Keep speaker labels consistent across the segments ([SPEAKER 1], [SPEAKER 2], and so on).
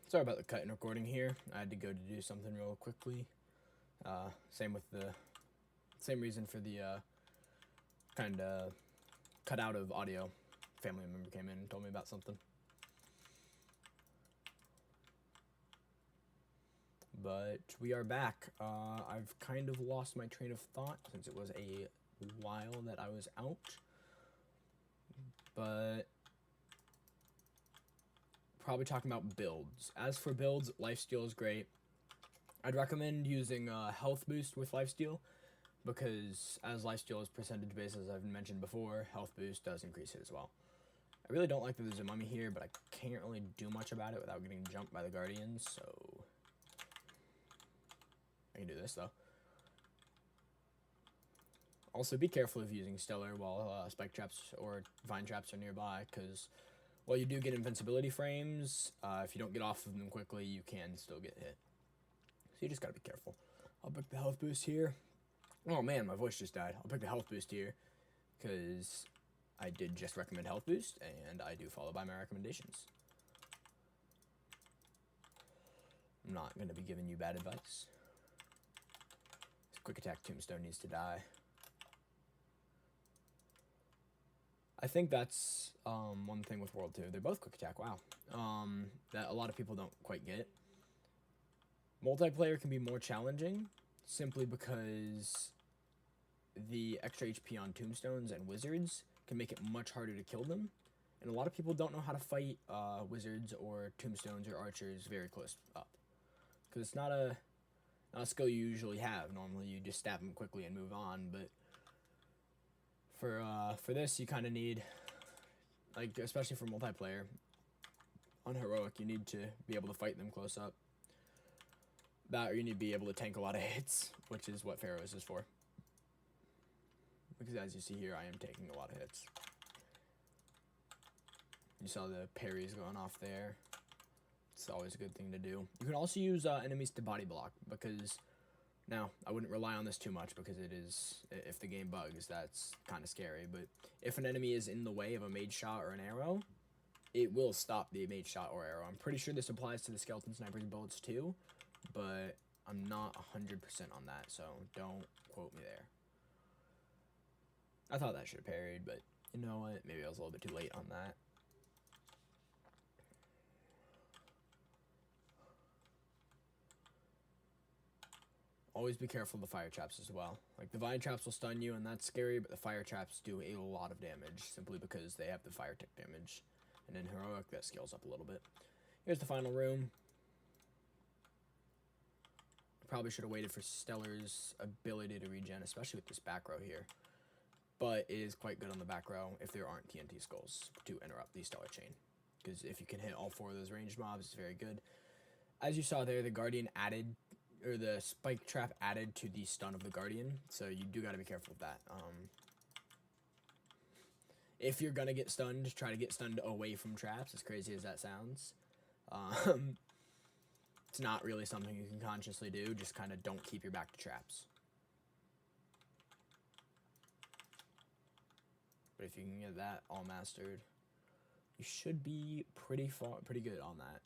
[SPEAKER 1] Sorry about the cut in recording here. I had to go to do something real quickly. Same with the same reason for the kind of cut out of audio. Family member came in and told me about something. But we are back. I've kind of lost my train of thought since it was a while that I was out. But probably talking about builds. As for builds, lifesteal is great. I'd recommend using health boost with lifesteal because as lifesteal is percentage based, as I've mentioned before, health boost does increase it as well. I really don't like that there's a mummy here, but I can't really do much about it without getting jumped by the guardians, so I can do this though. Also, be careful of using stellar while spike traps or vine traps are nearby, because while you do get invincibility frames, if you don't get off of them quickly, you can still get hit. So you just gotta be careful. I'll pick the health boost here. Oh man, my voice just died. I'll pick the health boost here, because I did just recommend health boost, and I do follow by my recommendations. I'm not going to be giving you bad advice. This quick attack tombstone needs to die. I think that's one thing with World 2. They're both quick attack, wow. That a lot of people don't quite get. Multiplayer can be more challenging, simply because the extra HP on tombstones and wizards can make it much harder to kill them. And a lot of people don't know how to fight wizards or tombstones or archers very close up. Because it's not a skill you usually have. Normally you just stab them quickly and move on, but for this you kind of need, like, especially for multiplayer, on heroic you need to be able to fight them close up. That or you need to be able to tank a lot of hits, which is what Pharaohs is for. Because as you see here, I am taking a lot of hits. You saw the parries going off there. It's always a good thing to do. You can also use enemies to body block, because now I wouldn't rely on this too much because it is, if the game bugs, that's kind of scary. But if an enemy is in the way of a mage shot or an arrow, it will stop the mage shot or arrow. I'm pretty sure this applies to the skeleton sniper's bullets too, but I'm not 100% on that, so don't quote me there. I thought that should have parried, but you know what? Maybe I was a little bit too late on that. Always be careful of the fire traps as well. Like, the vine traps will stun you, and that's scary, but the fire traps do a lot of damage, simply because they have the fire tick damage. And in heroic, that scales up a little bit. Here's the final room. I probably should have waited for Stellar's ability to regen, especially with this back row here. But it is quite good on the back row if there aren't TNT skulls to interrupt the Stellar chain. Because if you can hit all 4 of those ranged mobs, it's very good. As you saw there, the Guardian added, or the spike trap added to the stun of the Guardian, so you do got to be careful with that. If you're gonna get stunned, try to get stunned away from traps, as crazy as that sounds. It's not really something you can consciously do, just kind of don't keep your back to traps. But if you can get that all mastered, you should be pretty good on that.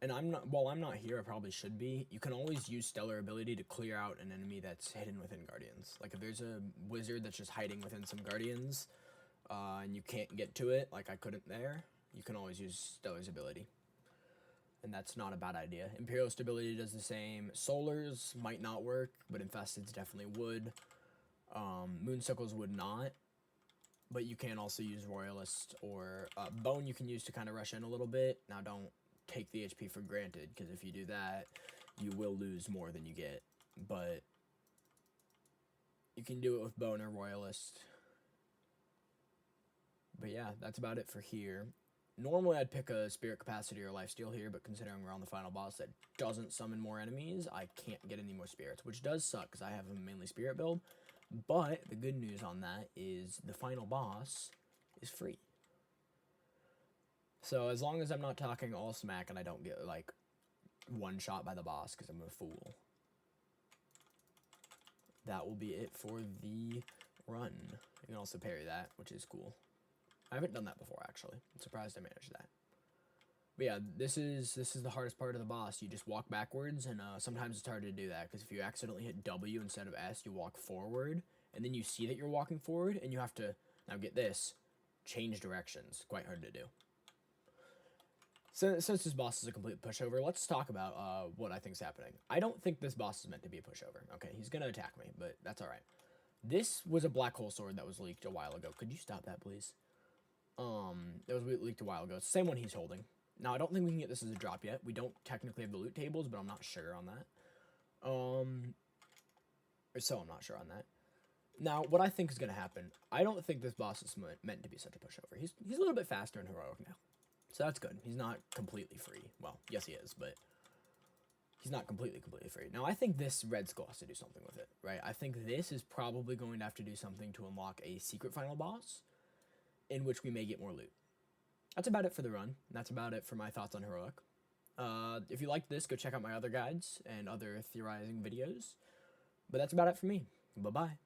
[SPEAKER 1] And while I'm not here, I probably should be. You can always use Stellar ability to clear out an enemy that's hidden within Guardians. Like, if there's a wizard that's just hiding within some Guardians, and you can't get to it, like I couldn't there, you can always use Stellar's ability. And that's not a bad idea. Imperial Stability does the same. Solars might not work, but Infesteds definitely would. Moonsicles would not. But you can also use Royalist or Bone you can use to kind of rush in a little bit. Now don't take the HP for granted, because if you do that, you will lose more than you get. But you can do it with Bone or Royalist. But yeah, that's about it for here. Normally I'd pick a Spirit Capacity or Lifesteal here, but considering we're on the final boss that doesn't summon more enemies, I can't get any more spirits, which does suck because I have a mainly spirit build. But the good news on that is the final boss is free. So as long as I'm not talking all smack and I don't get, like, one shot by the boss because I'm a fool, that will be it for the run. You can also parry that, which is cool. I haven't done that before, actually. I'm surprised I managed that. But yeah, this is the hardest part of the boss. You just walk backwards, and sometimes it's hard to do that, because if you accidentally hit W instead of S, you walk forward, and then you see that you're walking forward, and you have to, now get this, change directions. Quite hard to do. So, since this boss is a complete pushover, let's talk about what I think is happening. I don't think this boss is meant to be a pushover. Okay, he's going to attack me, but that's alright. This was a black hole sword that was leaked a while ago. Could you stop that, please? That was leaked a while ago. It's the same one he's holding. Now, I don't think we can get this as a drop yet. We don't technically have the loot tables, but I'm not sure on that. I'm not sure on that. Now, what I think is going to happen, I don't think this boss is meant to be such a pushover. He's a little bit faster in Heroic now. So that's good. He's not completely free. Well, yes he is, but he's not completely free. Now, I think this red skull has to do something with it, right? I think this is probably going to have to do something to unlock a secret final boss, in which we may get more loot. That's about it for the run. That's about it for my thoughts on Heroic. If you liked this, go check out my other guides and other theorizing videos. But that's about it for me. Bye-bye.